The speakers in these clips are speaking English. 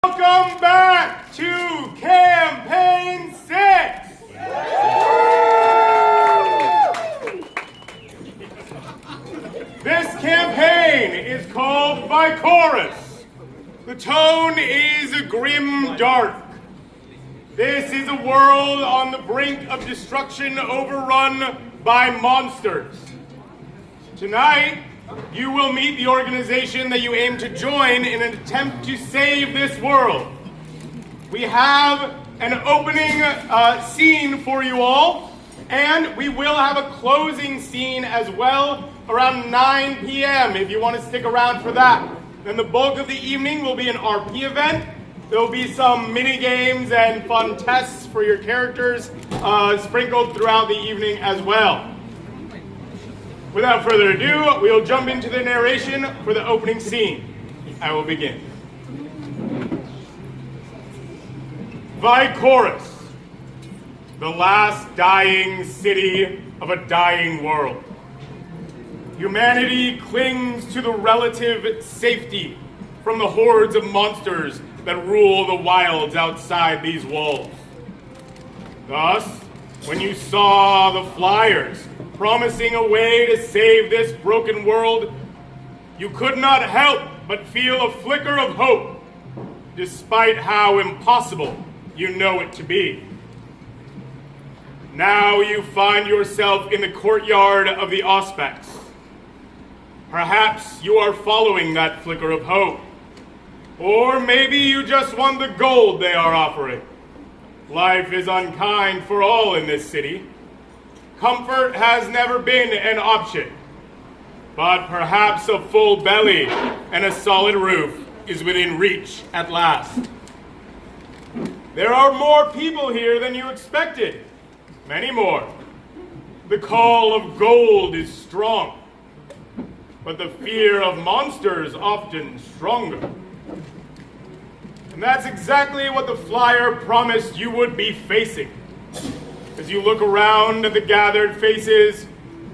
Welcome back to Campaign 6! This campaign is called Vichorus. The tone is grim dark. This is a world on the brink of destruction, overrun by monsters. Tonight, you will meet the organization that you aim to join in an attempt to save this world. We have an opening scene for you all, and we will have a closing scene as well around 9 p.m. if you want to stick around for that. Then the bulk of the evening will be an RP event. There will be some mini games and fun tests for your characters sprinkled throughout the evening as well. Without further ado, we'll jump into the narration for the opening scene. I will begin. Vichorus, the last dying city of a dying world. Humanity clings to the relative safety from the hordes of monsters that rule the wilds outside these walls. Thus, when you saw the flyers promising a way to save this broken world, you could not help but feel a flicker of hope, despite how impossible you know it to be. Now you find yourself in the courtyard of the Auspex. Perhaps you are following that flicker of hope, or maybe you just want the gold they are offering. Life is unkind for all in this city. Comfort has never been an option, but perhaps a full belly and a solid roof is within reach at last. There are more people here than you expected, many more. The call of gold is strong, but the fear of monsters often stronger. And that's exactly what the flyer promised you would be facing. As you look around at the gathered faces,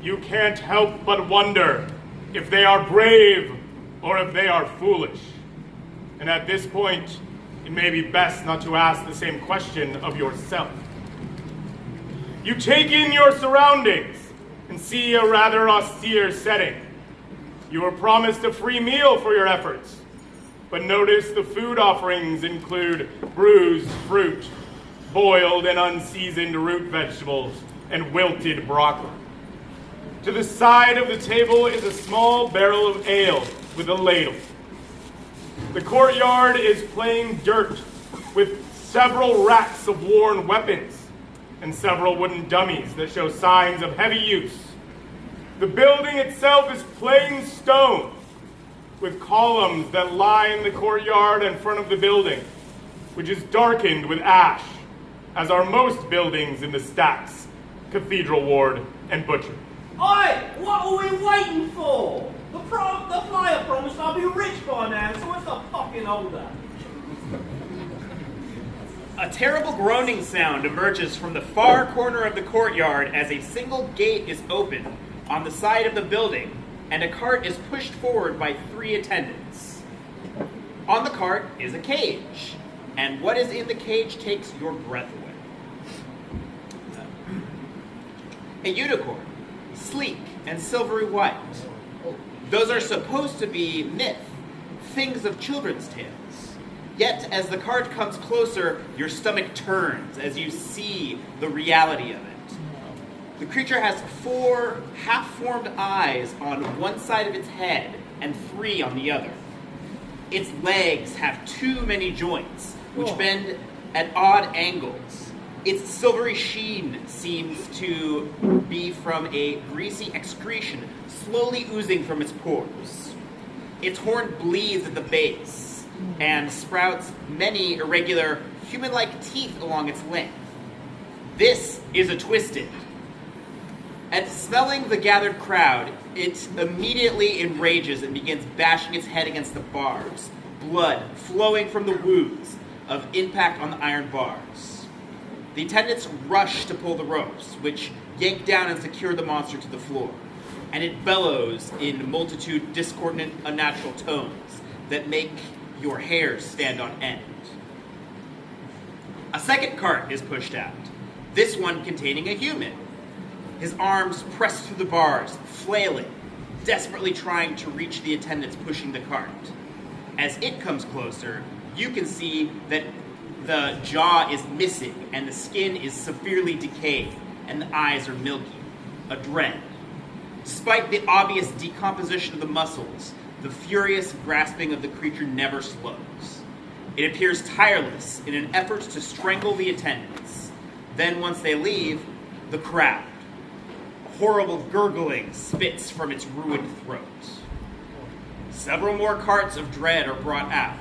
you can't help but wonder if they are brave or if they are foolish. And at this point, it may be best not to ask the same question of yourself. You take in your surroundings and see a rather austere setting. You were promised a free meal for your efforts, but notice the food offerings include bruised fruit, boiled and unseasoned root vegetables, and wilted broccoli. To the side of the table is a small barrel of ale with a ladle. The courtyard is plain dirt with several racks of worn weapons and several wooden dummies that show signs of heavy use. The building itself is plain stone with columns that line the courtyard in front of the building, which is darkened with ash, as are most buildings in the Stacks, Cathedral Ward, and Butcher. Oi! What are we waiting for? The flyer promised I'll be rich by now, so what's the fucking holder? A terrible groaning sound emerges from the far corner of the courtyard as a single gate is opened on the side of the building, and a cart is pushed forward by 3 attendants. On the cart is a cage, and what is in the cage takes your breath away. A unicorn, sleek and silvery white. Those are supposed to be myth, things of children's tales. Yet, as the cart comes closer, your stomach turns as you see the reality of it. The creature has 4 half-formed eyes on one side of its head and 3 on the other. Its legs have too many joints, which bend at odd angles. Its silvery sheen seems to be from a greasy excretion slowly oozing from its pores. Its horn bleeds at the base and sprouts many irregular human-like teeth along its length. This is a twisted. At smelling the gathered crowd, it immediately enrages and begins bashing its head against the bars, blood flowing from the wounds of impact on the iron bars. The attendants rush to pull the ropes, which yank down and secure the monster to the floor, and it bellows in multitude discordant, unnatural tones that make your hairs stand on end. A second cart is pushed out, this one containing a human. His arms pressed through the bars, flailing, desperately trying to reach the attendants pushing the cart. As it comes closer, you can see that the jaw is missing and the skin is severely decayed and the eyes are milky, a dread. Despite the obvious decomposition of the muscles, the furious grasping of the creature never slows. It appears tireless in an effort to strangle the attendants. Then once they leave, the crowd. Horrible gurgling spits from its ruined throat. Several more carts of dread are brought out,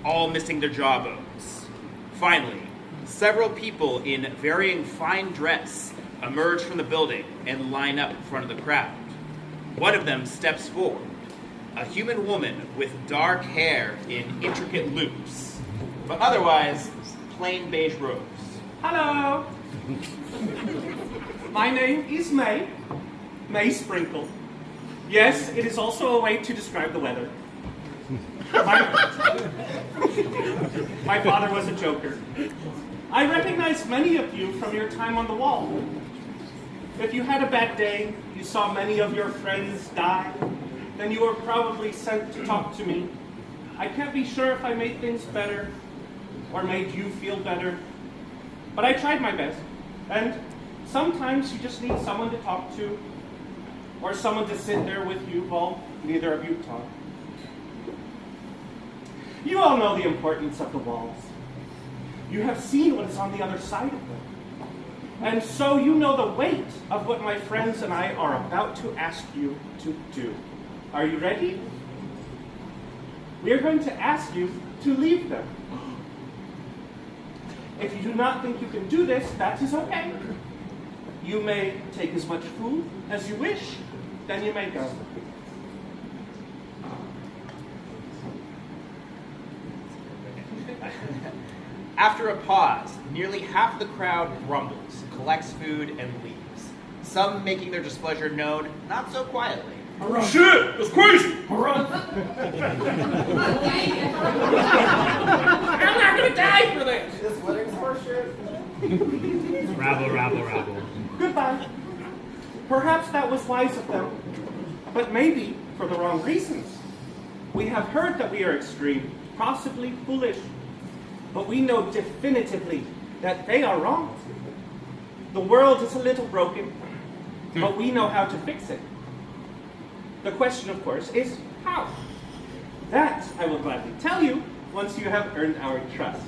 all missing their jawbones. Finally, several people in varying fine dress emerge from the building and line up in front of the crowd. One of them steps forward, a human woman with dark hair in intricate loops, but otherwise plain beige robes. Hello. My name is May. May Sprinkle. Yes, it is also a way to describe the weather. My father was a joker. I recognize many of you from your time on the wall. If you had a bad day, you saw many of your friends die, then you were probably sent to talk to me. I can't be sure if I made things better or made you feel better, but I tried my best. And sometimes you just need someone to talk to or someone to sit there with you while neither of you talk. You all know the importance of the walls. You have seen what is on the other side of them. And so you know the weight of what my friends and I are about to ask you to do. Are you ready? We are going to ask you to leave them. If you do not think you can do this, that is okay. You may take as much food as you wish, then you may go. After a pause, nearly half the crowd grumbles, collects food, and leaves. Some making their displeasure known not so quietly. Shit! That's crazy! I'm not going to die for this! This wedding's horseshit. Rabble. Goodbye. Perhaps that was wise of them, but maybe for the wrong reasons. We have heard that we are extreme, possibly foolish, but we know definitively that they are wrong. The world is a little broken, but we know how to fix it. The question, of course, is how? That I will gladly tell you once you have earned our trust.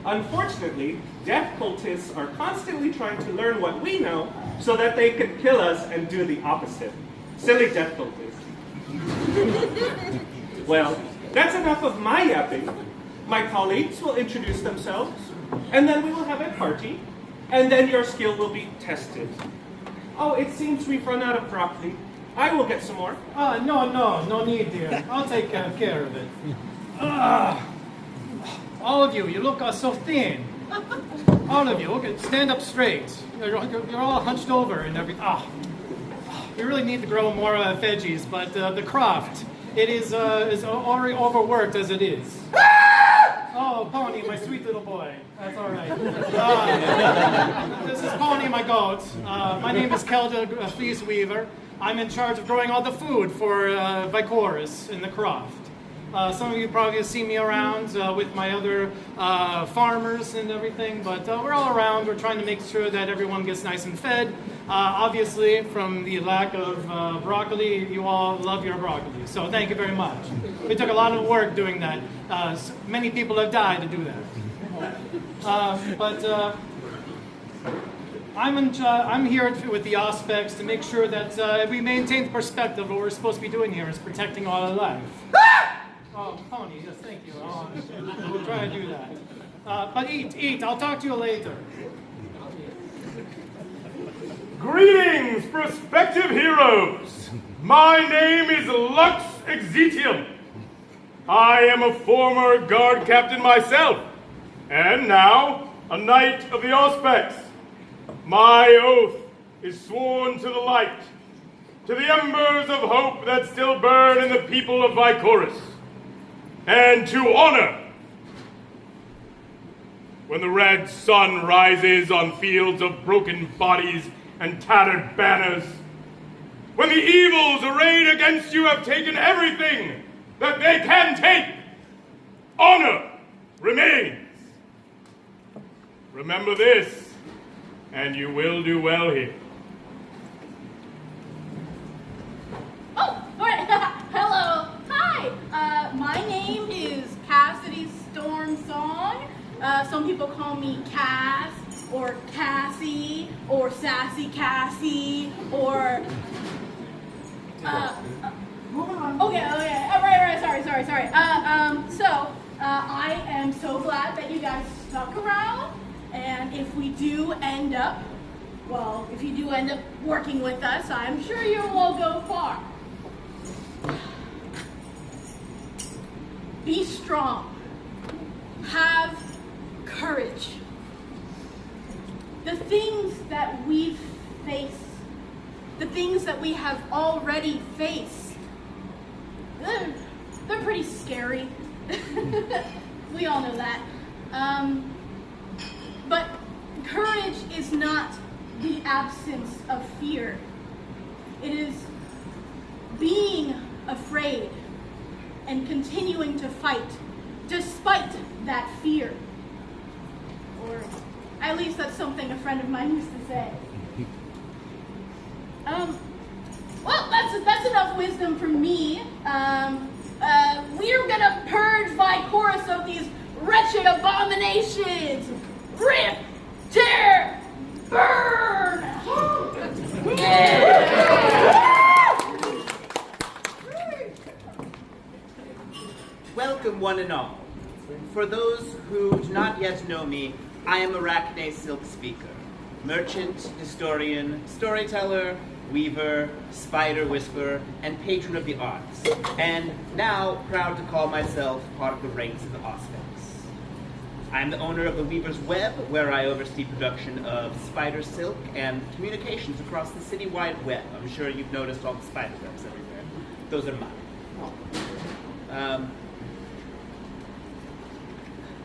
Unfortunately, death cultists are constantly trying to learn what we know so that they can kill us and do the opposite. Silly death cultists. Well, that's enough of my yapping. My colleagues will introduce themselves, and then we will have a party, and then your skill will be tested. Oh, it seems we've run out of broccoli. I will get some more. No need, dear. I'll take care of it. All of you look so thin. All of you, look, stand up straight. You're all hunched over and everything. We really need to grow more veggies, but the craft, it is already overworked as it is. Oh, Pony, my sweet little boy. That's all right. This is Pony, my goat. My name is Kelda Fleece Weaver. I'm in charge of growing all the food for Vichorus in the croft. Some of you probably have seen me around with my other farmers and everything, but we're all around. We're trying to make sure that everyone gets nice and fed. Obviously, from the lack of broccoli, you all love your broccoli, so thank you very much. We took a lot of work doing that. Many people have died to do that. I'm here with the Auspex to make sure that we maintain the perspective of what we're supposed to be doing here is protecting all our life. Oh, Pony, yes, thank you. We'll try to do that. But eat. I'll talk to you later. Greetings, prospective heroes! My name is Lux Exitium. I am a former guard captain myself, and now a knight of the Auspex. My oath is sworn to the light, to the embers of hope that still burn in the people of Vichorus. and to honor. When the red sun rises on fields of broken bodies and tattered banners, when the evils arrayed against you have taken everything that they can take, honor remains. Remember this, and you will do well here. Oh, all right. Hello. Hi. My name is Cassidy Storm Song. Some people call me Cass, or Cassie, or Sassy Cassie, or... Okay. Right. Sorry. I am so glad that you guys stuck around. And if you do end up working with us, I'm sure you will go far. Be strong. Have courage. The things that we've faced, the things that we have already faced, they're pretty scary. We all know that. But courage is not the absence of fear. It is being afraid and continuing to fight despite that fear. Or at least that's something a friend of mine used to say. Well, that's enough wisdom from me. We're gonna purge Vichorus of these wretched abominations. Rip, tear, burn! Welcome, one and all. For those who do not yet know me, I am Arachne Silk Speaker, merchant, historian, storyteller, weaver, spider whisperer, and patron of the arts, and now proud to call myself part of the ranks of the Auspex. I am the owner of the Weaver's Web, where I oversee production of spider silk and communications across the citywide web. I'm sure you've noticed all the spider webs everywhere. Those are mine.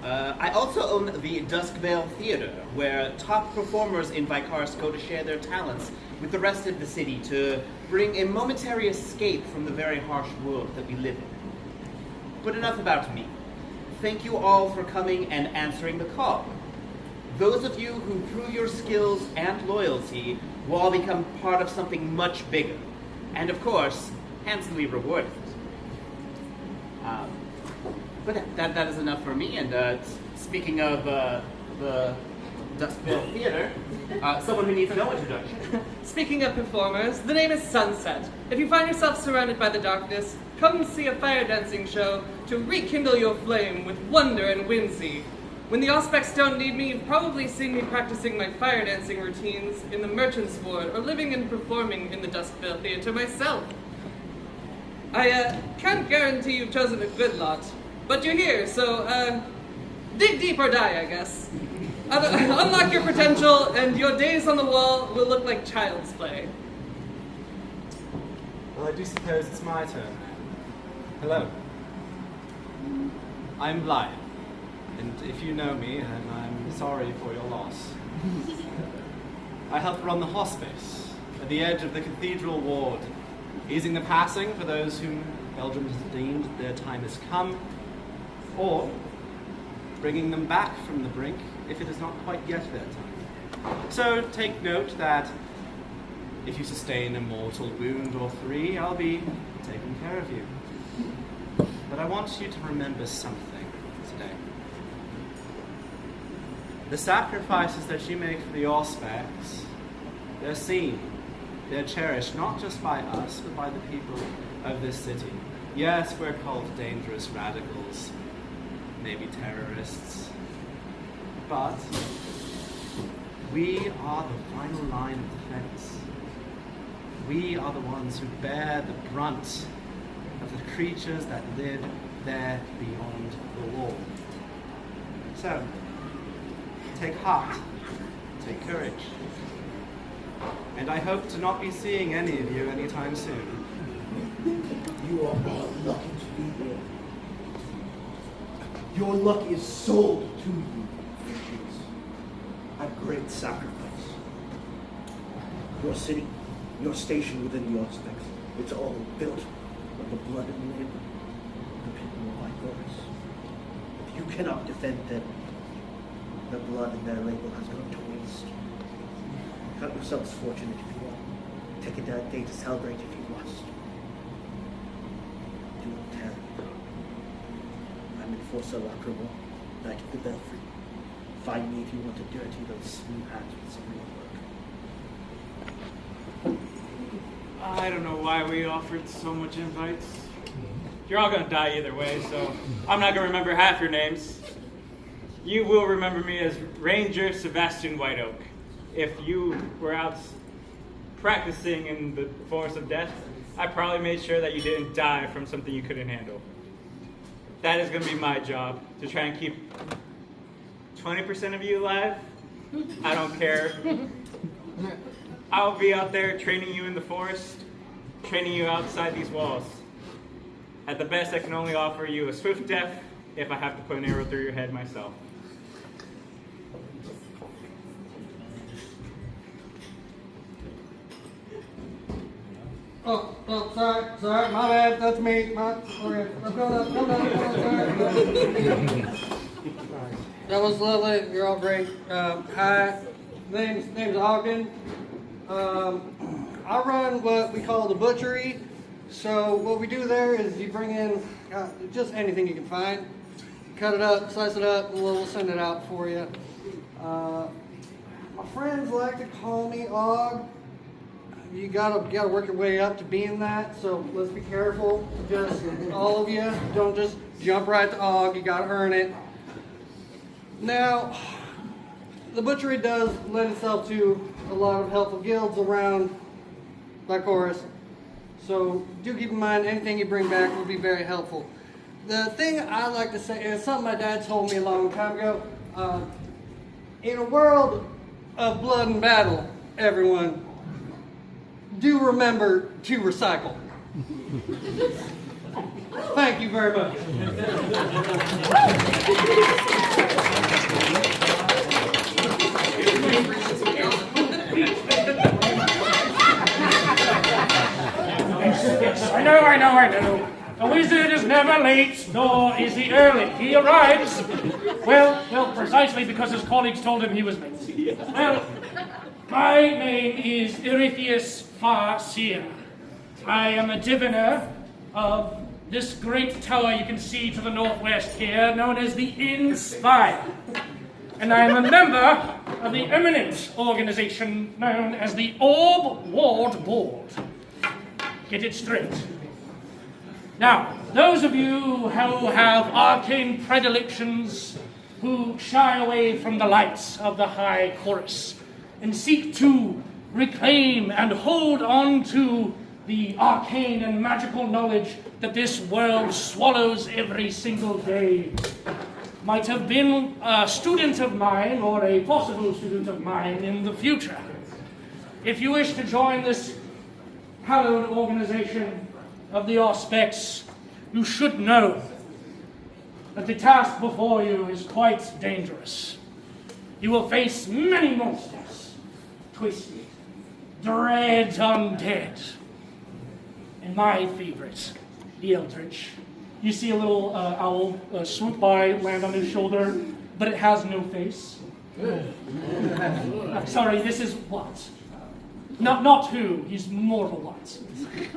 I also own the Duskvale Theater, where top performers in Vichorus go to share their talents with the rest of the city to bring a momentary escape from the very harsh world that we live in. But enough about me. Thank you all for coming and answering the call. Those of you who, through your skills and loyalty, will all become part of something much bigger, and of course, handsomely rewarded. But that is enough for me, and speaking of the Duskville Theater, someone who needs no introduction. Speaking of performers, the name is Sunset. If you find yourself surrounded by the darkness, come and see a fire dancing show to rekindle your flame with wonder and whimsy. When the Auspex don't need me, you've probably seen me practicing my fire dancing routines in the Merchant's Ward or living and performing in the Duskville Theater myself. I can't guarantee you've chosen a good lot, but you're here, so dig deep or die, I guess. Unlock your potential, and your days on the wall will look like child's play. Well, I do suppose it's my turn. Hello. I'm Blythe, and if you know me, then I'm sorry for your loss. I help run the hospice at the edge of the Cathedral Ward, easing the passing for those whom Belgium has deemed their time has come, or bringing them back from the brink if it is not quite yet their time. So take note that if you sustain a mortal wound or three, I'll be taking care of you. But I want you to remember something today. The sacrifices that you make for the Auspex, they're seen, they're cherished, not just by us, but by the people of this city. Yes, we're called dangerous radicals, maybe terrorists, but we are the final line of defense. We are the ones who bear the brunt of the creatures that live there beyond the wall. So, take heart, take courage, and I hope to not be seeing any of you anytime soon. You are all lucky to be here. Your luck is sold to you, Vichorus, at great sacrifice. Your city, your station within the Auspex, it's all built on the blood and labor of the people of Vichorus. If you cannot defend them, their blood and their labor has gone to waste. Count yourselves fortunate if you want. Take a day to celebrate if you must. Do not tarry. I'm Enforcer Lacrimore, Knight of the Belfry. Find me if you want to dirty those smooth hands with some real work. I don't know why we offered so much invites. You're all gonna die either way, so I'm not gonna remember half your names. You will remember me as Ranger Sebastian Whiteoak. If you were out practicing in the forest of death, I probably made sure that you didn't die from something you couldn't handle. That is gonna be my job, to try and keep 20% of you alive. I don't care. I'll be out there training you in the forest, training you outside these walls. At the best, I can only offer you a swift death if I have to put an arrow through your head myself. Oh, sorry, my bad, that's me. Okay, I'm going, sorry. That was lovely, you're all great. Hi, name's Ogden. I run what we call the butchery. So what we do there is you bring in just anything you can find, cut it up, slice it up, and we'll send it out for you. My friends like to call me Og. You gotta work your way up to being that, so let's be careful. Just all of you, don't just jump right to Og. You gotta earn it. Now, the butchery does lend itself to a lot of helpful guilds around Vichorus. So do keep in mind anything you bring back will be very helpful. The thing I like to say is something my dad told me a long time ago. In a world of blood and battle, everyone, do remember to recycle. Thank you very much. Yes, I know. A wizard is never late, nor is he early. He arrives, well, precisely because his colleagues told him he was late. Well, my name is Irithius Farseer. I am a diviner of this great tower you can see to the northwest here, known as the Inn Spire. And I am a member of the eminent organization known as the Orb Ward Board. Get it straight. Now, those of you who have arcane predilections, who shy away from the lights of the high chorus and seek to reclaim and hold on to the arcane and magical knowledge that this world swallows every single day, might have been a student of mine or a possible student of mine in the future. If you wish to join this hallowed organization of the Auspex, you should know that the task before you is quite dangerous. You will face many monsters, twisted, dread undead, and my favorite, the Eldritch. You see a little owl swoop by, land on his shoulder, but it has no face. Sorry, this is what? Not who, he's mortal what. Things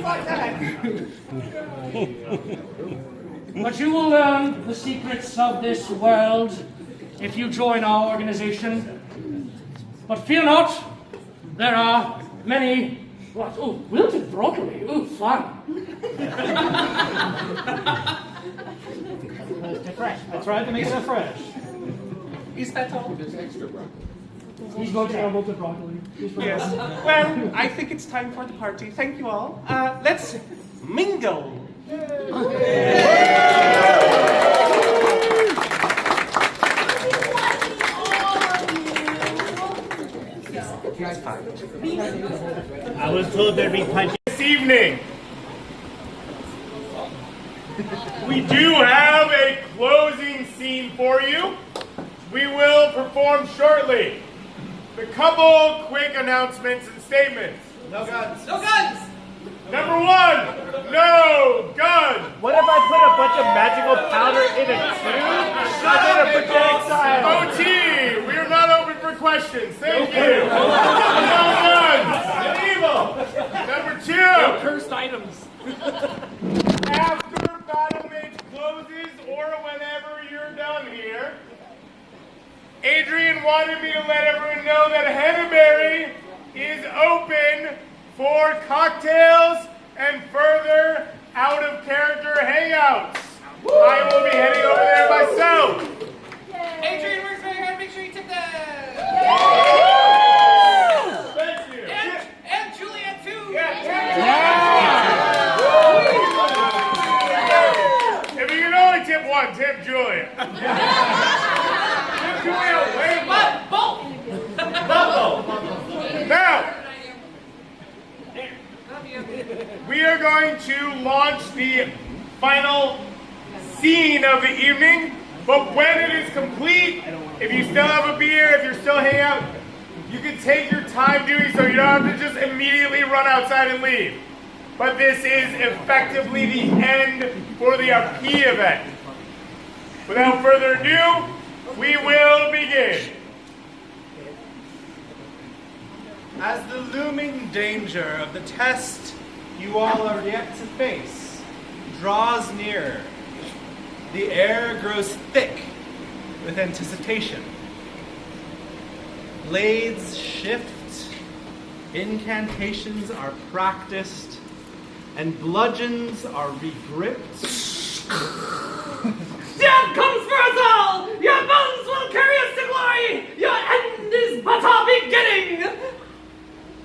like that. But you will learn the secrets of this world if you join our organization. But fear not, there are many... What? Oh, wilted broccoli. Oh, fun. Fresh. I tried to make it fresh. Is that all? There's extra broccoli. He's going to wilted broccoli. Yes. Well, I think it's time for the party. Thank you all. Let's mingle. I was told there'd be punch this evening. We do have a closing scene for you. We will perform shortly. A couple quick announcements and statements. No guns. No guns! Number 1, no guns. What if I put a bunch of magical powder in a tube? Shut up, projectile! OT, we are not open for questions. Thank you. No guns. Evil. Number 2. No cursed items. After Battle Mage closes or whenever you're done here, Adrian wanted me to let everyone know that Henneberry is open for cocktails and further out-of-character hangouts. I will be heading over there myself. Adrian works very hard. Make sure you tip that. Thank you. And Juliet too. If you can only tip one, tip Julia. Tip Julia way But both. Now, we are going to launch the final scene of the evening, but when it is complete, if you still have a beer, if you're still hanging out, you can take your time doing so. You don't have to just immediately run outside and leave. But this is effectively the end for the RP event. Without further ado, we will begin. As the looming danger of the test you all are yet to face draws nearer, the air grows thick with anticipation. Blades shift, incantations are practiced, and bludgeons are regripped. Death comes for us all! Your bones will carry us to glory! Your end is but our beginning!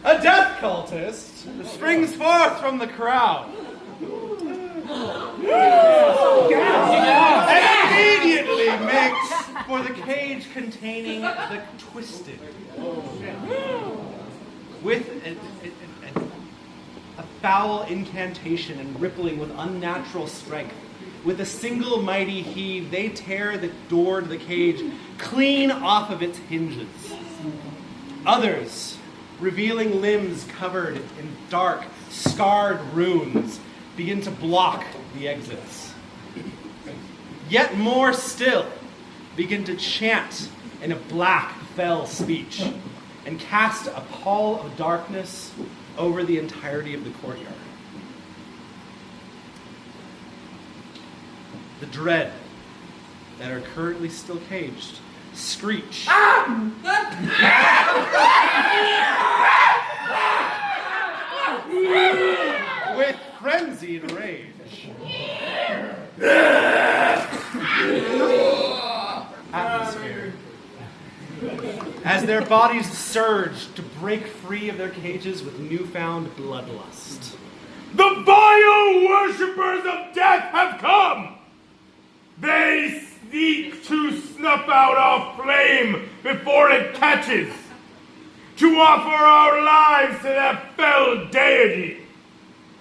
A death cultist springs forth from the crowd. And immediately makes for the cage containing the twisted. With a foul incantation and rippling with unnatural strength, with a single mighty heave, they tear the door to the cage clean off of its hinges. Others, revealing limbs covered in dark, scarred runes, begin to block the exits. Yet more still begin to chant in a black, fell speech and cast a pall of darkness over the entirety of the courtyard. The dread that are currently still caged screech with frenzied rage. Atmosphere. As their bodies surge to break free of their cages with newfound bloodlust. The vile worshippers of death have come! They seek to snuff out our flame before it catches, to offer our lives to that fell deity.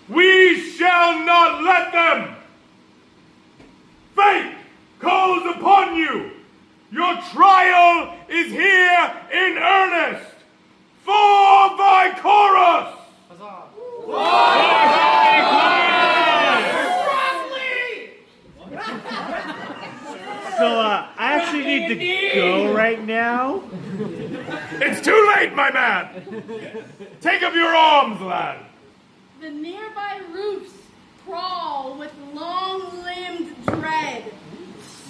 We shall not let them! Fate calls upon you! Your trial is here in earnest! For Vichorus! So, I actually need to go right now? It's too late, my man! Take up your arms, lad! The nearby roofs crawl with long-limbed dread,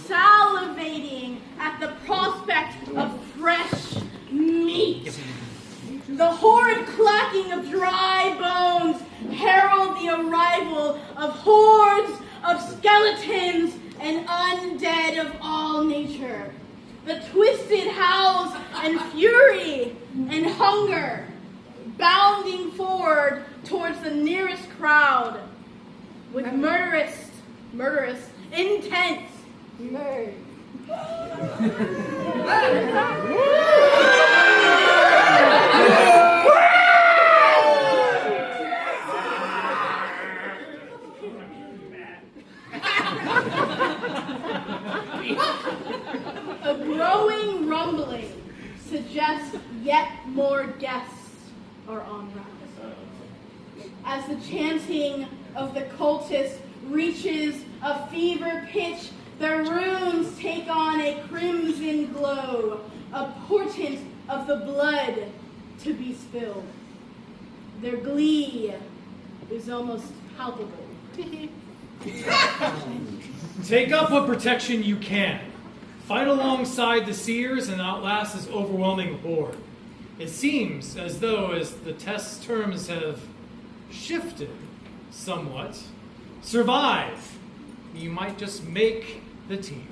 salivating at the prospect of fresh meat. The horrid clacking of dry bones herald the arrival of hordes of skeletons and undead of all nature. The twisted howls and fury and hunger, bounding forward towards the nearest crowd with murderous intent. growing rumbling suggests yet more guests are en route. As the chanting of the cultists reaches a fever pitch, the runes take on a crimson glow, a portent of the blood to be spilled. Their glee is almost palpable. Take up what protection you can. Fight alongside the seers and outlast this overwhelming horde. It seems as though as the test terms have shifted somewhat, survive. You might just make the team.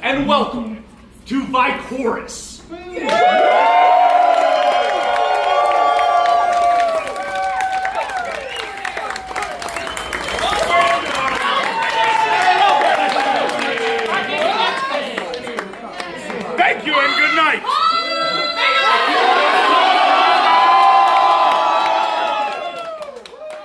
And welcome to Vichorus. Thank you and good night.